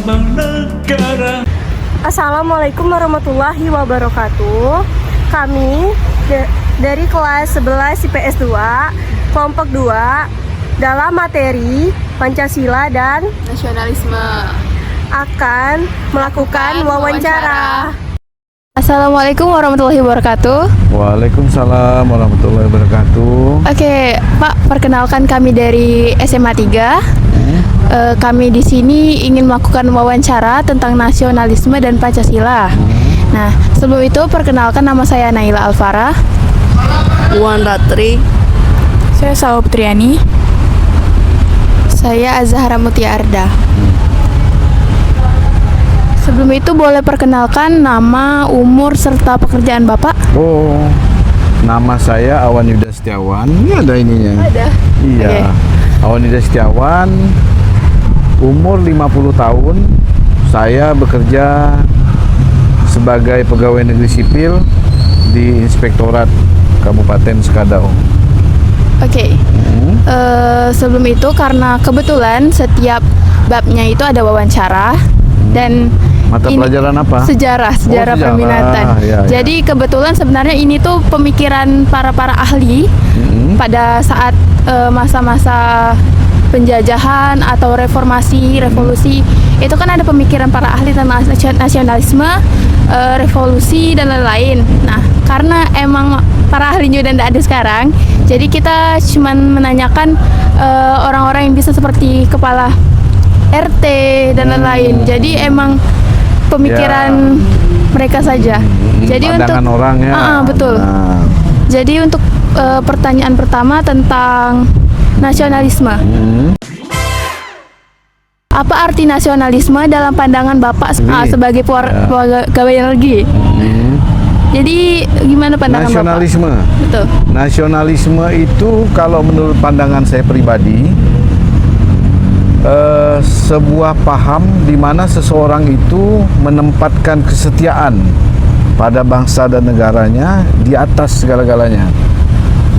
lambang negara. Assalamualaikum warahmatullahi wabarakatuh. Kami dari kelas 11 IPS 2, kelompok 2, dalam materi Pancasila dan nasionalisme akan melakukan wawancara. Assalamualaikum warahmatullahi wabarakatuh. Waalaikumsalam warahmatullahi wabarakatuh. Oke, Pak, perkenalkan kami dari SMA 3. Kami di sini ingin melakukan wawancara tentang nasionalisme dan Pancasila. Nah, sebelum itu perkenalkan nama saya Naila Alfara. Wan Ratri. Saya Salwa Putriani. Saya Azahra Mutia Arda. Sebelum itu boleh perkenalkan nama, umur, serta pekerjaan Bapak? Oh, nama saya Awan Yuda Setiawan. Ini ada ininya. Ada. Iya. Oke. Awan Yuda Setiawan, umur 50 tahun. Saya bekerja sebagai pegawai negeri sipil di Inspektorat Kabupaten Sekadau. Oke. Sebelum itu karena kebetulan setiap babnya itu ada wawancara dan Mata pelajaran apa? Sejarah sejarah, peminatan. ya. Jadi kebetulan sebenarnya ini tuh pemikiran para ahli pada saat masa-masa penjajahan atau revolusi itu kan ada pemikiran para ahli tentang nasionalisme, revolusi dan lain-lain. Nah, karena emang para ahlinya udah tidak ada sekarang, jadi kita cuman menanyakan orang-orang yang bisa seperti kepala RT dan lain-lain. Jadi emang pemikiran mereka saja. Jadi pandangan untuk orangnya. Betul. Nah. Jadi untuk pertanyaan pertama tentang nasionalisme. Apa arti nasionalisme dalam pandangan Bapak sebagai pegawai negeri? Jadi gimana pandangan nasionalisme? Bapak? Betul. Nasionalisme itu kalau menurut pandangan saya pribadi, sebuah paham di mana seseorang itu menempatkan kesetiaan pada bangsa dan negaranya di atas segala-galanya.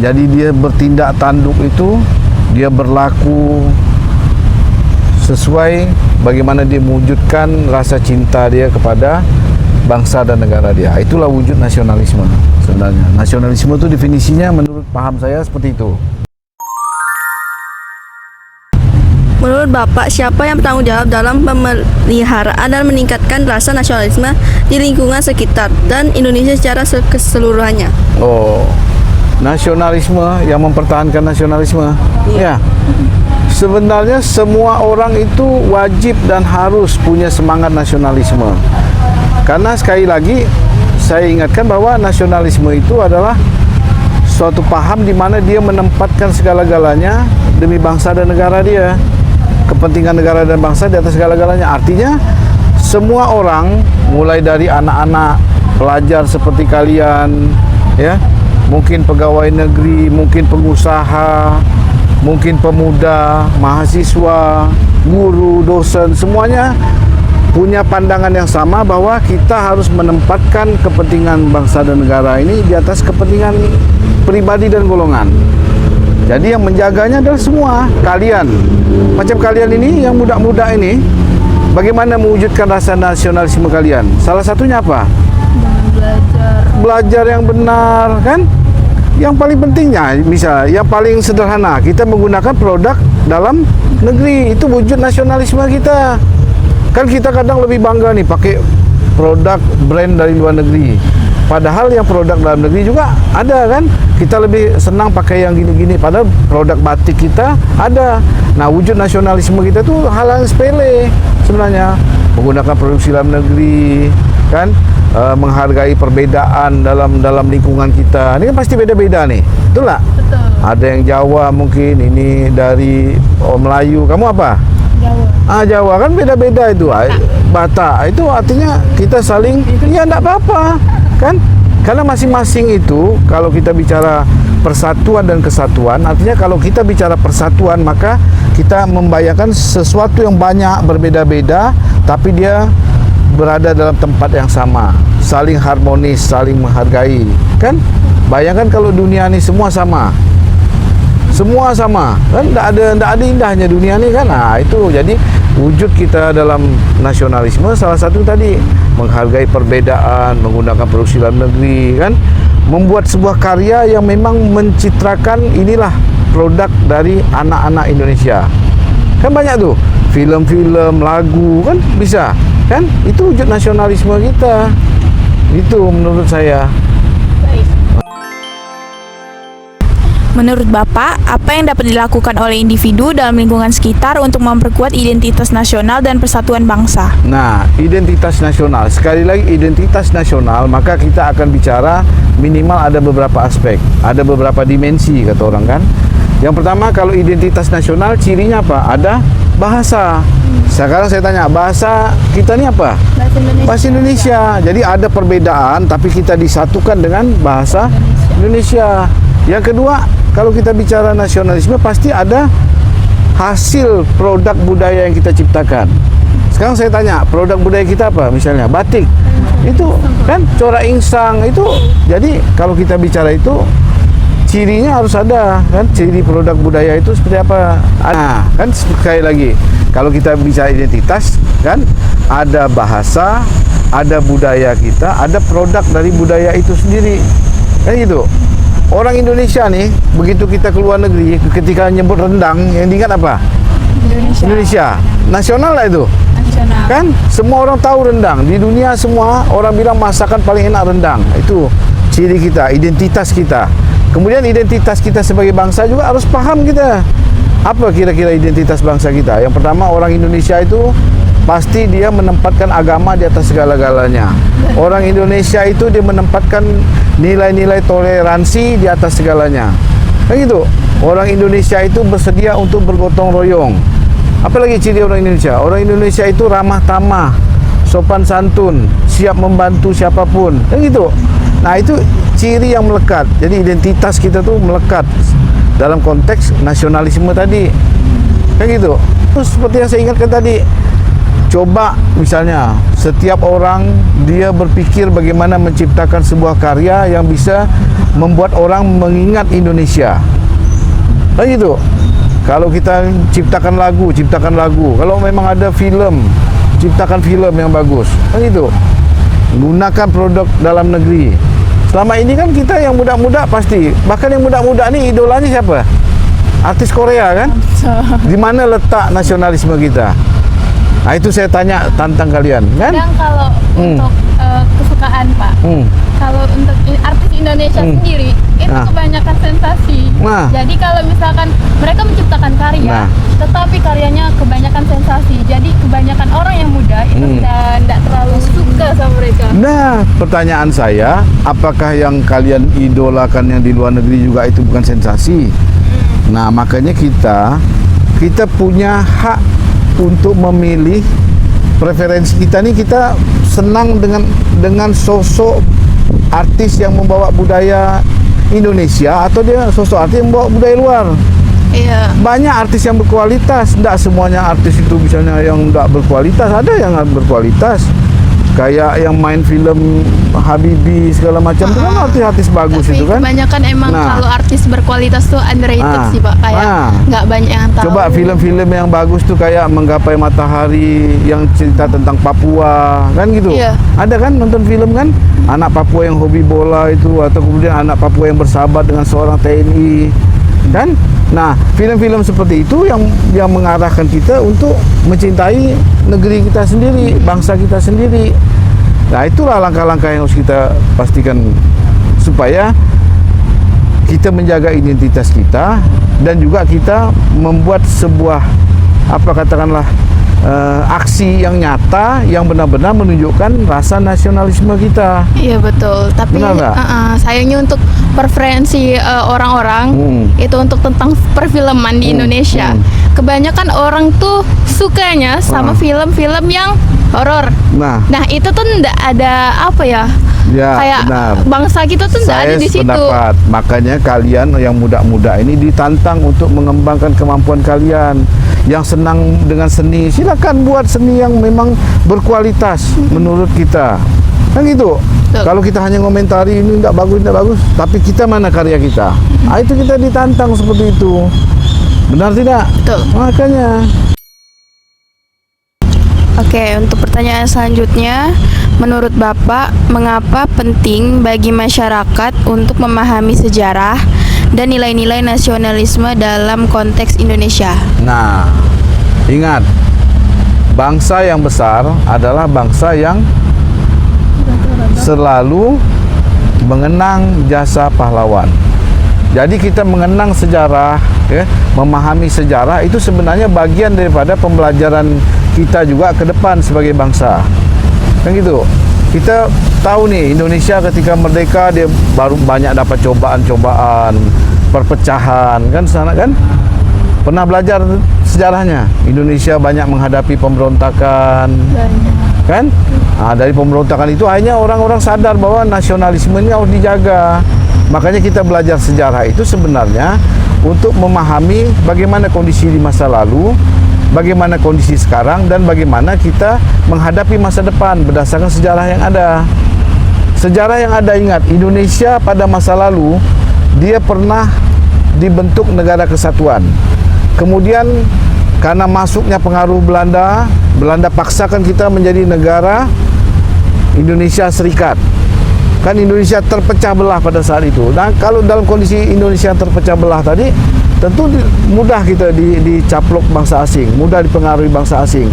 Jadi dia bertindak tanduk itu, dia berlaku sesuai bagaimana dia mewujudkan rasa cinta dia kepada bangsa dan negara dia. Itulah wujud nasionalisme sebenarnya. Nasionalisme itu definisinya menurut paham saya seperti itu. Menurut Bapak, siapa yang bertanggung jawab dalam pemeliharaan dan meningkatkan rasa nasionalisme di lingkungan sekitar dan Indonesia secara keseluruhannya? Oh, nasionalisme, yang mempertahankan nasionalisme. Ya, sebenarnya semua orang itu wajib dan harus punya semangat nasionalisme. Karena sekali lagi saya ingatkan bahwa nasionalisme itu adalah suatu paham di mana dia menempatkan segala-galanya demi bangsa dan negara dia. Kepentingan negara dan bangsa di atas segala-galanya. Artinya semua orang, mulai dari anak-anak pelajar seperti kalian, ya, mungkin pegawai negeri, mungkin pengusaha, mungkin pemuda, mahasiswa, guru, dosen, semuanya punya pandangan yang sama bahwa kita harus menempatkan kepentingan bangsa dan negara ini di atas kepentingan pribadi dan golongan. Jadi yang menjaganya adalah semua kalian. Macam kalian ini, yang muda-muda ini, bagaimana mewujudkan rasa nasionalisme kalian? Salah satunya apa? Belajar yang benar, kan? Yang paling pentingnya, misalnya, yang paling sederhana, kita menggunakan produk dalam negeri. Itu wujud nasionalisme kita. Kan kita kadang lebih bangga nih pakai produk brand dari luar negeri. Padahal yang produk dalam negeri juga ada, kan? Kita lebih senang pakai yang gini-gini, padahal produk batik kita ada. Nah, wujud nasionalisme kita tuh hal yang sepele sebenarnya. Menggunakan produksi dalam negeri, kan? Menghargai perbedaan dalam lingkungan kita. Ini kan pasti beda-beda nih, betul nggak? Betul. Ada yang Jawa mungkin, ini dari Melayu. Kamu apa? Jawa. Jawa kan beda-beda itu. Batak. Itu artinya kita saling, ya enggak apa-apa, kan? Karena masing-masing itu, kalau kita bicara persatuan dan kesatuan, artinya kalau kita bicara persatuan, maka kita membayangkan sesuatu yang banyak berbeda-beda, tapi dia berada dalam tempat yang sama, saling harmonis, saling menghargai, kan? Bayangkan kalau dunia ini semua sama, kan? Tidak ada indahnya dunia ini, kan? Nah, itu jadi wujud kita dalam nasionalisme salah satu tadi menghargai perbedaan, menggunakan produksi dalam negeri kan, membuat sebuah karya yang memang mencitrakan inilah produk dari anak-anak Indonesia. Kan banyak tuh film-film, lagu kan bisa kan, itu wujud nasionalisme kita. Itu menurut saya. Menurut Bapak, apa yang dapat dilakukan oleh individu dalam lingkungan sekitar untuk memperkuat identitas nasional dan persatuan bangsa? Nah, identitas nasional. Sekali lagi identitas nasional, maka kita akan bicara minimal ada beberapa aspek, ada beberapa dimensi kata orang kan. Yang pertama, kalau identitas nasional cirinya apa? Ada bahasa. Sekarang saya tanya, bahasa kita ini apa? Bahasa Indonesia. Bahasa Indonesia. Jadi ada perbedaan tapi kita disatukan dengan bahasa Indonesia. Yang kedua, kalau kita bicara nasionalisme pasti ada hasil produk budaya yang kita ciptakan. Sekarang saya tanya, produk budaya kita apa? Misalnya batik. Itu kan corak insang itu. Jadi kalau kita bicara itu cirinya harus ada kan, ciri produk budaya itu seperti apa. Nah, kan sekali lagi kalau kita bicara identitas kan ada bahasa, ada budaya kita, ada produk dari budaya itu sendiri. Kan gitu. Orang Indonesia nih, begitu kita keluar negeri, ketika nyebut rendang, yang diingat apa? Indonesia. Nasional lah itu. Nasional. Kan semua orang tahu rendang. Di dunia semua orang bilang masakan paling enak rendang. Itu ciri kita, identitas kita. Kemudian identitas kita sebagai bangsa juga harus paham kita. Apa kira-kira identitas bangsa kita? Yang pertama, orang Indonesia itu pasti dia menempatkan agama di atas segala-galanya. Orang Indonesia itu dia menempatkan nilai-nilai toleransi di atas segalanya. Kan gitu. Orang Indonesia itu bersedia untuk bergotong royong. Apalagi ciri orang Indonesia? Orang Indonesia itu ramah tamah, sopan santun, siap membantu siapapun. Kan gitu. Nah, itu ciri yang melekat. Jadi identitas kita tuh melekat dalam konteks nasionalisme tadi. Kan gitu. Terus seperti yang saya ingatkan tadi, coba misalnya setiap orang dia berpikir bagaimana menciptakan sebuah karya yang bisa membuat orang mengingat Indonesia. Kan gitu. Kalau kita ciptakan lagu. Kalau memang ada film, ciptakan film yang bagus. Kan gitu. Gunakan produk dalam negeri. Selama ini kan kita yang muda-muda pasti, bahkan yang muda-muda ini idolanya siapa? Artis Korea kan? Di mana letak nasionalisme kita? Nah, itu saya tantang kalian, kan? Kadang kalau untuk kesukaan Pak, kalau untuk artis Indonesia sendiri itu kebanyakan sensasi. Jadi kalau misalkan mereka menciptakan karya, tetapi karyanya kebanyakan sensasi. Jadi kebanyakan orang yang muda itu tidak terlalu suka sama mereka. Nah, pertanyaan saya, apakah yang kalian idolakan yang di luar negeri juga itu bukan sensasi? Nah, makanya kita punya hak untuk memilih preferensi kita nih. Kita senang dengan sosok artis yang membawa budaya Indonesia atau dia sosok artis yang membawa budaya luar. Iya. Banyak artis yang berkualitas. Tidak semuanya artis itu misalnya yang tidak berkualitas. Ada yang berkualitas. Kayak yang main film Habibie segala macam itu kan artis-artis bagus. Tapi itu kan. kebanyakan emang kalau artis berkualitas tuh underrated sih Pak. Kayak nggak banyak yang tahu. Coba film-film yang bagus tuh kayak Menggapai Matahari yang cerita tentang Papua kan gitu. Iya. Ada kan nonton film kan? Anak Papua yang hobi bola itu, atau kemudian anak Papua yang bersahabat dengan seorang TNI kan? Nah, film-film seperti itu yang mengarahkan kita untuk mencintai negeri kita sendiri, bangsa kita sendiri. Nah, itulah langkah-langkah yang harus kita pastikan supaya kita menjaga identitas kita dan juga kita membuat sebuah aksi yang nyata yang benar-benar menunjukkan rasa nasionalisme kita. Iya betul. Tapi sayangnya untuk preferensi orang-orang itu untuk tentang perfilman di Indonesia. Kebanyakan orang tuh sukanya sama film-film yang horor. Nah, itu tuh enggak ada kayak benar. Bangsa kita tuh enggak ada di situ. Saya sependapat. Makanya kalian yang muda-muda ini ditantang untuk mengembangkan kemampuan kalian. Yang senang dengan seni, silakan buat seni yang memang berkualitas menurut kita. Kan gitu. Kalau kita hanya ngomentari ini tidak bagus, tapi kita mana karya kita? Itu kita ditantang seperti itu. Benar tidak? Betul. Makanya Oke, untuk pertanyaan selanjutnya, menurut Bapak, mengapa penting bagi masyarakat untuk memahami sejarah dan nilai-nilai nasionalisme dalam konteks Indonesia? Nah, ingat, bangsa yang besar adalah bangsa yang selalu mengenang jasa pahlawan. Jadi kita mengenang sejarah, ya, memahami sejarah itu sebenarnya bagian daripada pembelajaran kita juga ke depan sebagai bangsa. Kan gitu. Kita tahu nih Indonesia ketika merdeka dia baru banyak dapat cobaan-cobaan, perpecahan, kan sana kan? Pernah belajar sejarahnya. Indonesia banyak menghadapi pemberontakan. Kan? Nah, dari pemberontakan itu akhirnya orang-orang sadar bahwa nasionalisme ini harus dijaga. Makanya kita belajar sejarah itu sebenarnya untuk memahami bagaimana kondisi di masa lalu, bagaimana kondisi sekarang, dan bagaimana kita menghadapi masa depan berdasarkan sejarah yang ada. Sejarah yang ada, ingat, Indonesia pada masa lalu dia pernah dibentuk negara kesatuan. Kemudian karena masuknya pengaruh Belanda, Belanda paksakan kita menjadi negara Indonesia Serikat. Kan Indonesia terpecah belah pada saat itu. Nah, kalau dalam kondisi Indonesia yang terpecah belah tadi, tentu mudah kita dicaplok bangsa asing, mudah dipengaruhi bangsa asing.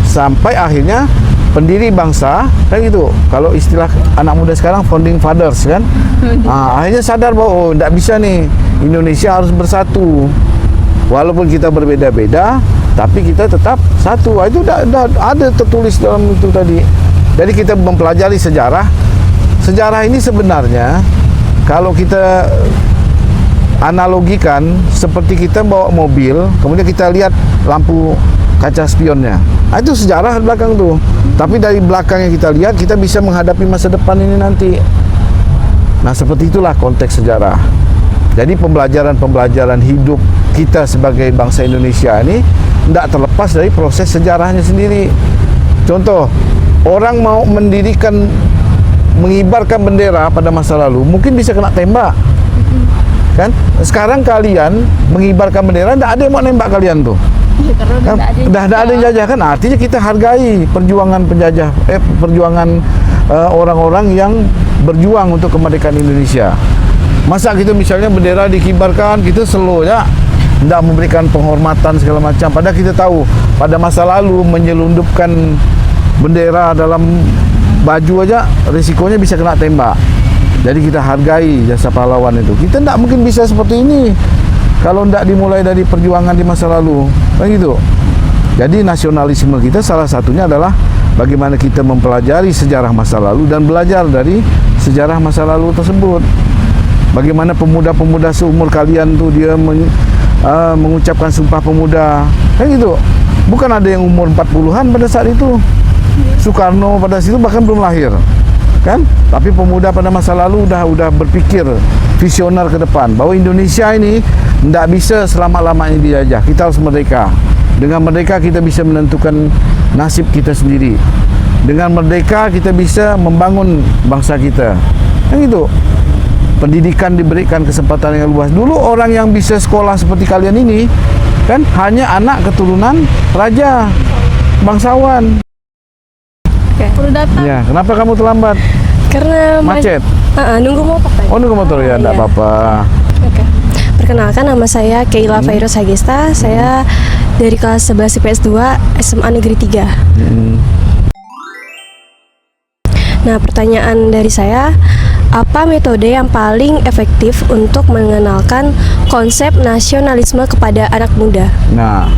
Sampai akhirnya pendiri bangsa, kan gitu. Kalau istilah anak muda sekarang founding fathers kan. Nah, akhirnya sadar bahwa tidak bisa nih, Indonesia harus bersatu. Walaupun kita berbeda-beda, tapi kita tetap satu. Itu udah ada tertulis dalam itu tadi. Jadi kita mempelajari sejarah. Sejarah ini sebenarnya kalau kita analogikan seperti kita bawa mobil, kemudian kita lihat lampu kaca spionnya. Nah, itu sejarah belakang tuh. Tapi dari belakang yang kita lihat, kita bisa menghadapi masa depan ini nanti. Nah, seperti itulah konteks sejarah. Jadi pembelajaran hidup kita sebagai bangsa Indonesia ini tidak terlepas dari proses sejarahnya sendiri. Contoh, orang mau mengibarkan bendera pada masa lalu mungkin bisa kena tembak, kan? Sekarang kalian mengibarkan bendera, tidak ada yang mau nembak kalian tuh, kan? Udah ada yang jajah, kan? Artinya kita hargai perjuangan penjajah, perjuangan orang-orang yang berjuang untuk kemerdekaan Indonesia. Masa gitu misalnya bendera dikibarkan, kita slow ya, tidak memberikan penghormatan segala macam. Padahal kita tahu pada masa lalu menyelundupkan bendera dalam baju aja risikonya bisa kena tembak. Jadi kita hargai jasa pahlawan itu. Kita tidak mungkin bisa seperti ini kalau tidak dimulai dari perjuangan di masa lalu, kan gitu. Jadi nasionalisme kita salah satunya adalah bagaimana kita mempelajari sejarah masa lalu dan belajar dari sejarah masa lalu tersebut. Bagaimana pemuda-pemuda seumur kalian tuh dia mengucapkan sumpah pemuda, kan gitu. Bukan ada yang umur 40-an pada saat itu. Soekarno pada situ bahkan belum lahir, kan? Tapi pemuda pada masa lalu udah berpikir visioner ke depan bahwa Indonesia ini tidak bisa selama-lamanya dijajah. Kita harus merdeka. Dengan merdeka kita bisa menentukan nasib kita sendiri. Dengan merdeka kita bisa membangun bangsa kita. Kan gitu. Pendidikan diberikan kesempatan yang luas. Dulu orang yang bisa sekolah seperti kalian ini kan hanya anak keturunan raja, bangsawan. Perlu datang. Ya, kenapa kamu terlambat? Karena Macet. nunggu motor tadi. Oh, nunggu motor ya, enggak Iya. apa-apa. Oke. Perkenalkan, nama saya Keila Fairuz Hagesta. Saya dari kelas 11 IPS 2 SMA Negeri 3. Nah, pertanyaan dari saya, apa metode yang paling efektif untuk mengenalkan konsep nasionalisme kepada anak muda? Nah,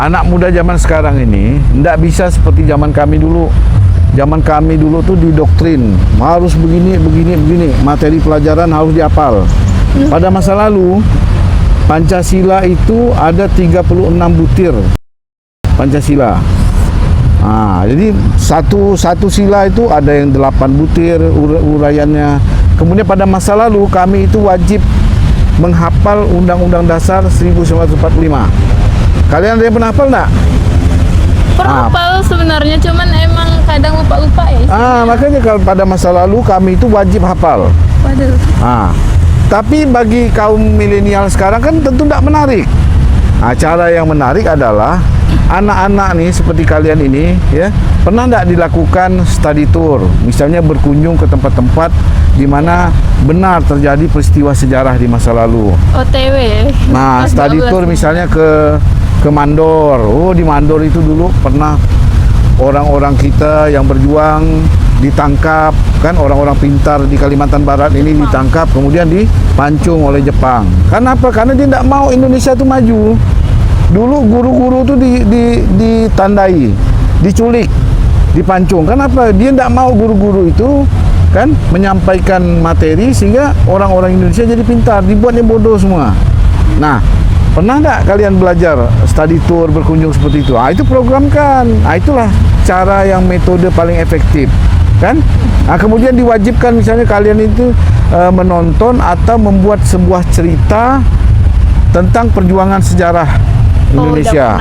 anak muda zaman sekarang ini tidak bisa seperti zaman kami dulu. Zaman kami dulu tuh didoktrin harus begini, materi pelajaran harus dihafal. Pada masa lalu Pancasila itu ada 36 butir Pancasila. Nah, jadi satu sila itu ada yang 8 butir uraiannya. Kemudian pada masa lalu kami itu wajib menghafal Undang-Undang Dasar 1945. Kalian ada yang pernah hafal enggak? Hafal sebenarnya, cuman emang kadang lupa-lupa ya. Makanya kalau pada masa lalu kami itu wajib hafal. Waduh. Tapi bagi kaum milenial sekarang kan tentu tidak menarik. Cara yang menarik adalah anak-anak nih seperti kalian ini ya, pernah enggak dilakukan study tour? Misalnya berkunjung ke tempat-tempat di mana benar terjadi peristiwa sejarah di masa lalu. OTW. Nah, Kelas study 12. tour misalnya ke Mandor. Oh, di Mandor itu dulu pernah orang-orang kita yang berjuang ditangkap, kan orang-orang pintar di Kalimantan Barat ini ditangkap kemudian dipancung oleh Jepang. Kenapa? Karena dia tidak mau Indonesia itu maju. Dulu guru-guru itu ditandai, diculik, dipancung. Kenapa? Dia tidak mau guru-guru itu kan menyampaikan materi sehingga orang-orang Indonesia jadi pintar, dibuatnya bodoh semua. Nah, pernah enggak kalian belajar study tour, berkunjung seperti itu? Itu programkan. Itulah cara yang metode paling efektif, kan? Kemudian diwajibkan misalnya kalian itu menonton atau membuat sebuah cerita tentang perjuangan sejarah Indonesia.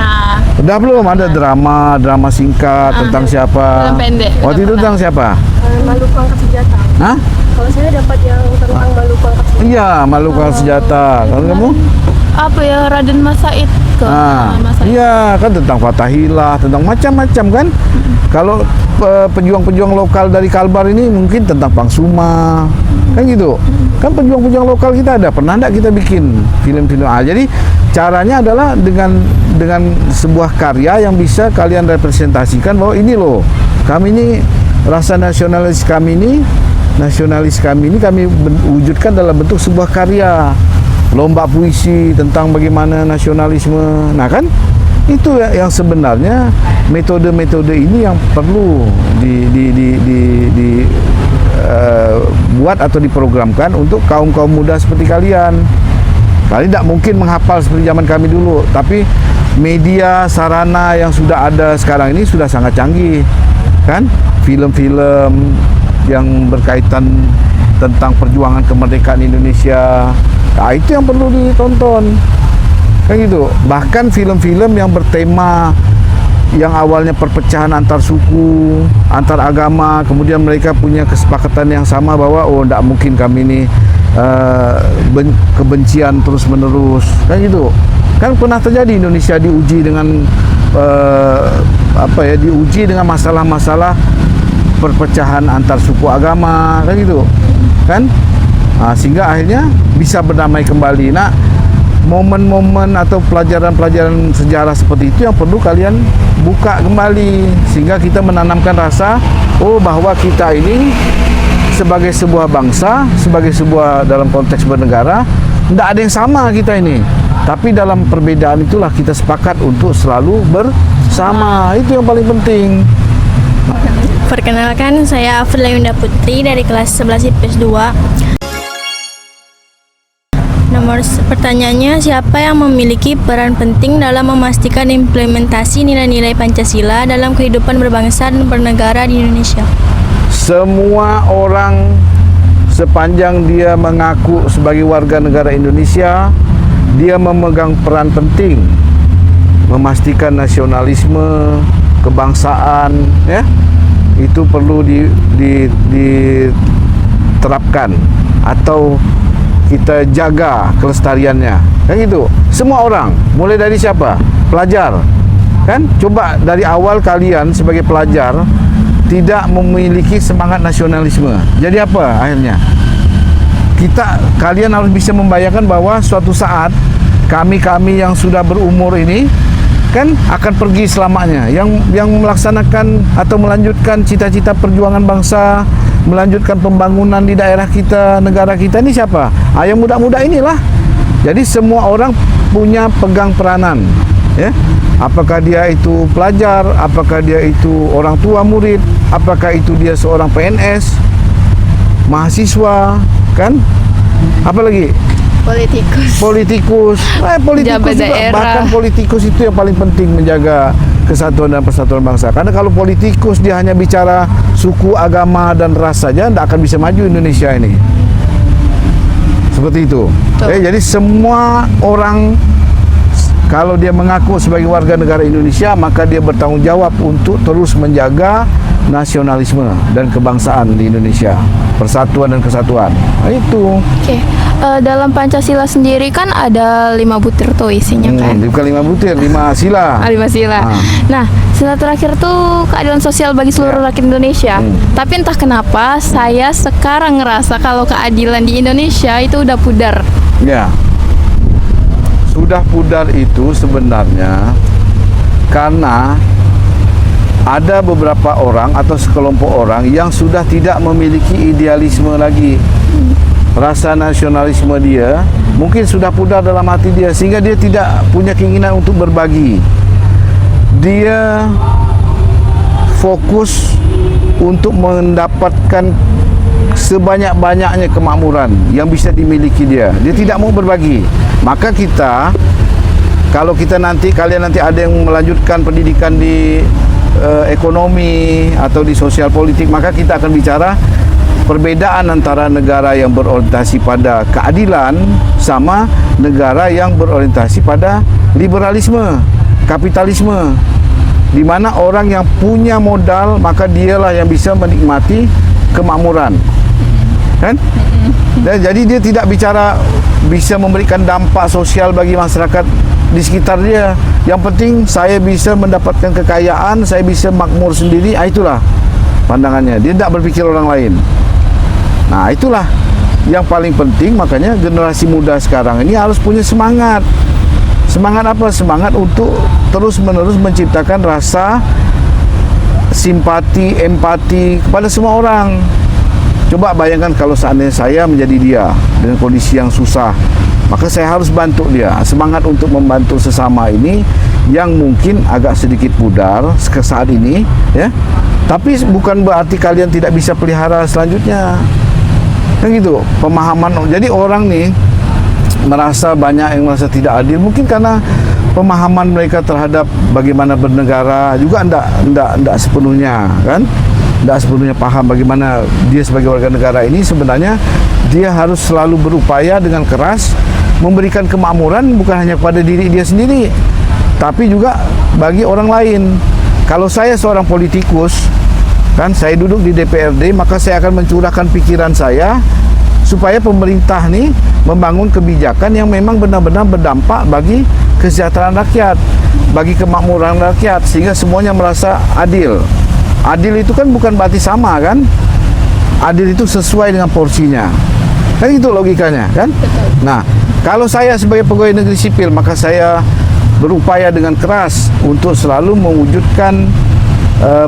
Udah belum? Ada drama singkat tentang siapa? Film pendek. Waktu itu tentang siapa? Maluku Angkat Senjata. Hah? Kalau saya dapat yang tentang Maluku Angkat Senjata. Iya, Maluku Angkat Senjata. Kalau kamu? Apa ya, Raden Mas Said ke Mas Said. Iya, kan tentang Fathahillah, tentang macam-macam kan. Kalau pejuang-pejuang lokal dari Kalbar ini mungkin tentang Pangsuma, kan gitu. Kan pejuang-pejuang lokal kita ada. Pernah enggak kita bikin film-film? Jadi caranya adalah dengan sebuah karya yang bisa kalian representasikan bahwa ini loh, kami ini rasa nasionalis kami ini kami wujudkan dalam bentuk sebuah karya. Lomba puisi tentang bagaimana nasionalisme. Nah kan itu yang sebenarnya metode-metode ini yang perlu buat atau diprogramkan untuk kaum-kaum muda seperti kalian. Kalian tidak mungkin menghafal seperti zaman kami dulu, tapi media sarana yang sudah ada sekarang ini sudah sangat canggih, kan? Film-film yang berkaitan tentang perjuangan kemerdekaan Indonesia, itu yang perlu ditonton, kan gitu. Bahkan film-film yang bertema yang awalnya perpecahan antar suku, antar agama, kemudian mereka punya kesepakatan yang sama bahwa tidak mungkin kami ini kebencian terus-menerus, kan gitu. Kan pernah terjadi Indonesia diuji dengan diuji dengan masalah-masalah perpecahan antar suku agama, kan gitu, kan? Sehingga akhirnya bisa berdamai kembali. Nah, momen-momen atau pelajaran-pelajaran sejarah seperti itu yang perlu kalian buka kembali sehingga kita menanamkan rasa bahwa kita ini sebagai sebuah bangsa, sebagai sebuah dalam konteks bernegara, tidak ada yang sama kita ini. Tapi dalam perbedaan itulah kita sepakat untuk selalu bersama. Itu yang paling penting. Perkenalkan, saya Afrila Yunda Putri dari kelas 11 IPS 2. Pertanyaannya, siapa yang memiliki peran penting dalam memastikan implementasi nilai-nilai Pancasila dalam kehidupan berbangsa dan bernegara di Indonesia? Semua orang sepanjang dia mengaku sebagai warga negara Indonesia, dia memegang peran penting memastikan nasionalisme, kebangsaan, ya, itu perlu diterapkan atau kita jaga kelestariannya, kan gitu. Semua orang, mulai dari siapa? Pelajar, kan? Coba dari awal kalian sebagai pelajar tidak memiliki semangat nasionalisme. Jadi apa akhirnya? Kalian harus bisa membayangkan bahwa suatu saat kami yang sudah berumur ini kan akan pergi selamanya. Yang melaksanakan atau melanjutkan cita-cita perjuangan bangsa, melanjutkan pembangunan di daerah kita, negara kita ini siapa? Yang muda-muda inilah. Jadi semua orang punya pegang peranan, ya. Apakah dia itu pelajar, apakah dia itu orang tua murid, apakah itu dia seorang PNS, mahasiswa, kan? Apalagi politikus Pejabat juga, daerah. bahkan politikus itu yang paling penting menjaga kesatuan dan persatuan bangsa. Karena kalau politikus dia hanya bicara suku, agama dan ras saja, tidak akan bisa maju Indonesia ini. Seperti itu. Jadi semua orang Kalau dia mengaku sebagai warga negara Indonesia, maka dia bertanggung jawab untuk terus menjaga nasionalisme dan kebangsaan di Indonesia, persatuan dan kesatuan. Nah, itu. Oke. Dalam Pancasila sendiri kan ada 5 butir tuh isinya kan. Bukan 5 butir, 5 sila. 5 sila. Nah, sila terakhir tuh keadilan sosial bagi seluruh rakyat Indonesia. Tapi entah kenapa saya sekarang ngerasa kalau keadilan di Indonesia itu udah pudar. Ya. Sudah pudar itu sebenarnya karena ada beberapa orang atau sekelompok orang yang sudah tidak memiliki idealisme lagi. Rasa nasionalisme dia mungkin sudah pudar dalam hati dia, sehingga dia tidak punya keinginan untuk berbagi. Dia fokus untuk mendapatkan sebanyak-banyaknya kemakmuran yang bisa dimiliki dia. Dia tidak mau berbagi. Maka kita, kalau kita nanti, kalian nanti ada yang melanjutkan pendidikan di ekonomi atau di sosial politik, maka kita akan bicara perbedaan antara negara yang berorientasi pada keadilan sama negara yang berorientasi pada liberalisme, kapitalisme, di mana orang yang punya modal maka dialah yang bisa menikmati kemakmuran, kan? Dan jadi dia tidak bicara bisa memberikan dampak sosial bagi masyarakat di sekitar dia. Yang penting saya bisa mendapatkan kekayaan, saya bisa makmur sendiri. Itulah pandangannya. Dia tidak berpikir orang lain. Nah, itulah yang paling penting. Makanya generasi muda sekarang ini harus punya semangat. Semangat apa? Semangat untuk terus-menerus menciptakan rasa simpati, empati kepada semua orang. Coba bayangkan kalau seandainya saya menjadi dia dengan kondisi yang susah, maka saya harus bantu dia. Semangat untuk membantu sesama ini yang mungkin agak sedikit pudar saat ini, ya. Tapi bukan berarti kalian tidak bisa pelihara selanjutnya. Kan gitu, pemahaman. Jadi orang nih merasa banyak yang merasa tidak adil, mungkin karena pemahaman mereka terhadap bagaimana bernegara juga enggak sepenuhnya, kan? Tidak sepenuhnya paham bagaimana dia sebagai warga negara ini sebenarnya dia harus selalu berupaya dengan keras memberikan kemakmuran bukan hanya kepada diri dia sendiri, tapi juga bagi orang lain. Kalau saya seorang politikus, kan saya duduk di DPRD, maka saya akan mencurahkan pikiran saya supaya pemerintah nih membangun kebijakan yang memang benar-benar berdampak bagi kesejahteraan rakyat, bagi kemakmuran rakyat, sehingga semuanya merasa adil. Adil itu kan bukan berarti sama, kan? Adil itu sesuai dengan porsinya. Kan itu logikanya, kan? Nah, kalau saya sebagai pegawai negeri sipil, maka saya berupaya dengan keras untuk selalu mewujudkan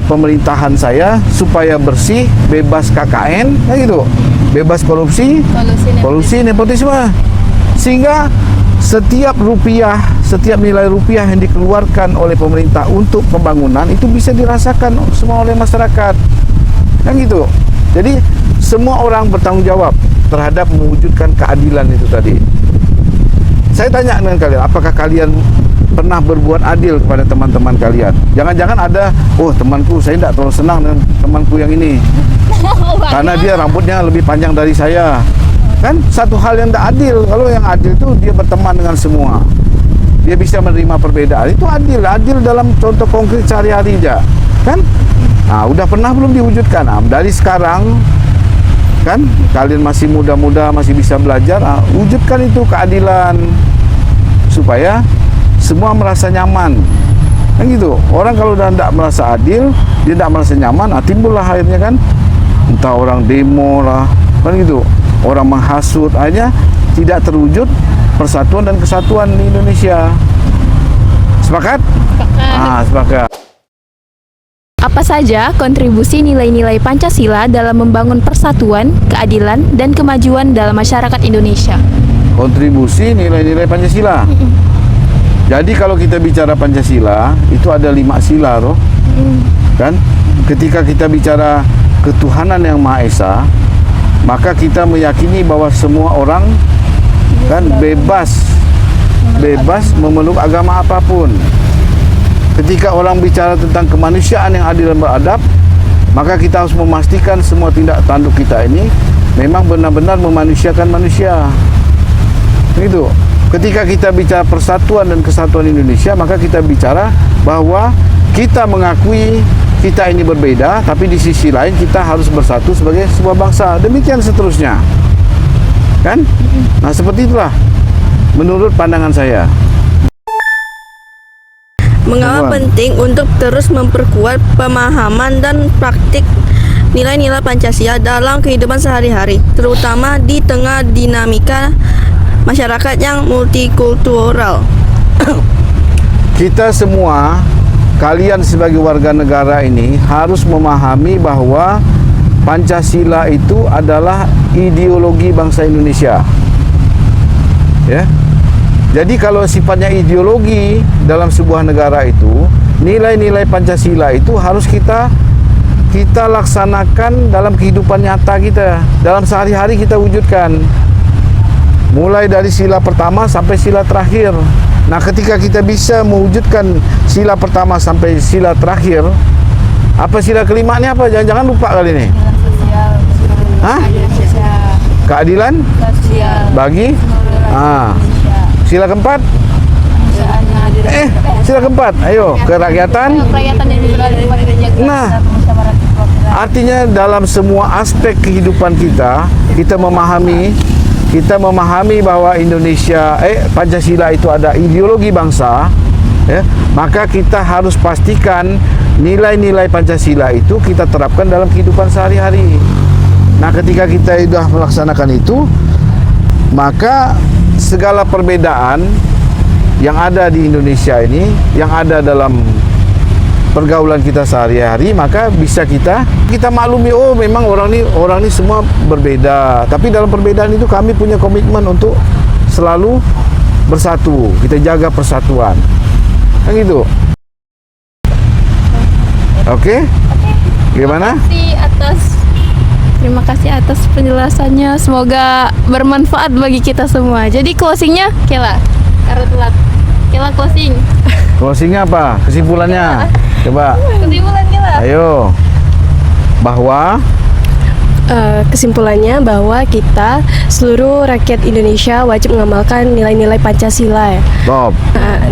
pemerintahan saya supaya bersih, bebas KKN, kan gitu. Bebas korupsi, kolusi, nepotisme. Sehingga setiap rupiah, setiap nilai rupiah yang dikeluarkan oleh pemerintah untuk pembangunan itu bisa dirasakan semua oleh masyarakat, kan gitu. Jadi semua orang bertanggung jawab terhadap mewujudkan keadilan itu tadi. Saya tanya dengan kalian, apakah kalian pernah berbuat adil kepada teman-teman kalian? Jangan-jangan ada, oh temanku, saya tidak terlalu senang dengan temanku yang ini karena dia rambutnya lebih panjang dari saya. Kan satu hal yang tidak adil. Kalau yang adil itu dia berteman dengan semua, dia bisa menerima perbedaan, itu adil. Adil dalam contoh konkret sehari-hari aja, kan? Nah, udah pernah belum diwujudkan? Nah, dari sekarang kan kalian masih muda-muda, masih bisa belajar, wujudkan itu keadilan supaya semua merasa nyaman, kan gitu. Orang kalau udah tidak merasa adil, dia tidak merasa nyaman, timbullah akhirnya kan entah orang demo lah, kan gitu, orang menghasut, akhirnya tidak terwujud persatuan dan kesatuan di Indonesia. Sepakat? Sepakat. Sepakat. Apa saja kontribusi nilai-nilai Pancasila dalam membangun persatuan, keadilan, dan kemajuan dalam masyarakat Indonesia? Kontribusi nilai-nilai Pancasila. Jadi kalau kita bicara Pancasila, itu ada 5 sila, roh. Kan? Ketika kita bicara ketuhanan yang Maha Esa, maka kita meyakini bahwa semua orang kan bebas memeluk agama apapun. Ketika orang bicara tentang kemanusiaan yang adil dan beradab, maka kita harus memastikan semua tindak tanduk kita ini memang benar-benar memanusiakan manusia. Begitu. Ketika kita bicara persatuan dan kesatuan Indonesia, maka kita bicara bahwa kita mengakui kita ini berbeda, tapi di sisi lain kita harus bersatu sebagai sebuah bangsa. Demikian seterusnya. Kan? Nah, seperti itulah menurut pandangan saya. Mengapa penting untuk terus memperkuat pemahaman dan praktik nilai-nilai Pancasila dalam kehidupan sehari-hari, terutama di tengah dinamika masyarakat yang multikultural? Kita semua, kalian sebagai warga negara ini harus memahami bahwa Pancasila itu adalah ideologi bangsa Indonesia. Ya. Jadi kalau sifatnya ideologi dalam sebuah negara itu, nilai-nilai Pancasila itu harus kita laksanakan dalam kehidupan nyata kita, dalam sehari-hari kita wujudkan. Mulai dari sila pertama sampai sila terakhir. Nah, ketika kita bisa mewujudkan sila pertama sampai sila terakhir, apa sila kelima ini apa? Jangan-jangan lupa kali ini. Hah? Keadilan bagi sila keempat. Sila keempat. Ayo, kerakyatan. Nah, artinya dalam semua aspek kehidupan kita memahami bahwa Pancasila itu ada ideologi bangsa, ya, maka kita harus pastikan nilai-nilai Pancasila itu kita terapkan dalam kehidupan sehari-hari. Nah, ketika kita sudah melaksanakan itu, maka segala perbedaan yang ada di Indonesia ini, yang ada dalam pergaulan kita sehari-hari, maka bisa kita maklumi, oh memang orang ini semua berbeda, tapi dalam perbedaan itu kami punya komitmen untuk selalu bersatu, kita jaga persatuan, kan gitu. Oke? Gimana? Terima kasih atas penjelasannya. Semoga bermanfaat bagi kita semua. Jadi closingnya, Kela, karena telat. Kela closing. Closingnya apa? Kesimpulannya? Coba. Kesimpulan Kela. Ayo. Bahwa kesimpulannya bahwa kita seluruh rakyat Indonesia wajib mengamalkan nilai-nilai Pancasila, ya. top.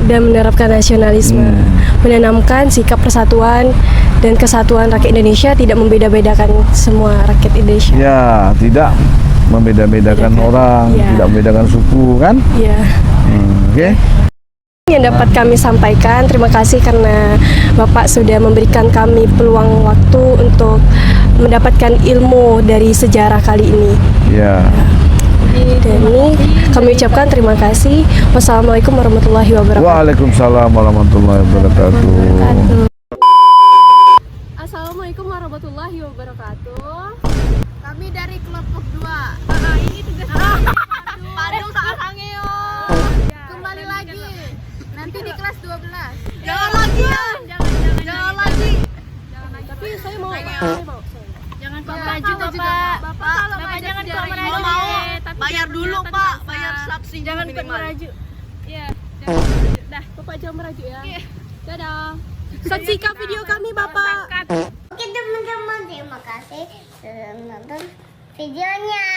Dan menerapkan nasionalisme, menanamkan sikap persatuan dan kesatuan rakyat Indonesia, tidak membeda-bedakan semua rakyat Indonesia. Ya, tidak membeda-bedakan orang, Ya. tidak membedakan suku, kan? Ya. Oke. Yang dapat kami sampaikan, terima kasih karena Bapak sudah memberikan kami peluang waktu untuk mendapatkan ilmu dari sejarah kali ini. Ya. Dan ini kami ucapkan terima kasih. Wassalamualaikum warahmatullahi wabarakatuh. Waalaikumsalam warahmatullahi wabarakatuh. Assalamualaikum warahmatullahi wabarakatuh. Kami dari kelompok 2. Ini tugas Padu Saasangeo. Kembali lagi. Nanti di kelas 12. Jangan lagi ya. Jangan lagi. Tapi saya mau. Jangan meraju Bapak. Bapak jangan meraju. Mau bayar dulu Pak, bayar saksi Jangan minimal. meraju. Iya, jangan meraju. Dah, Bapak jangan merajuk ya. Iya. Dadah. Saksikan video kami Bapak. Oke teman-teman, terima kasih sudah menonton videonya.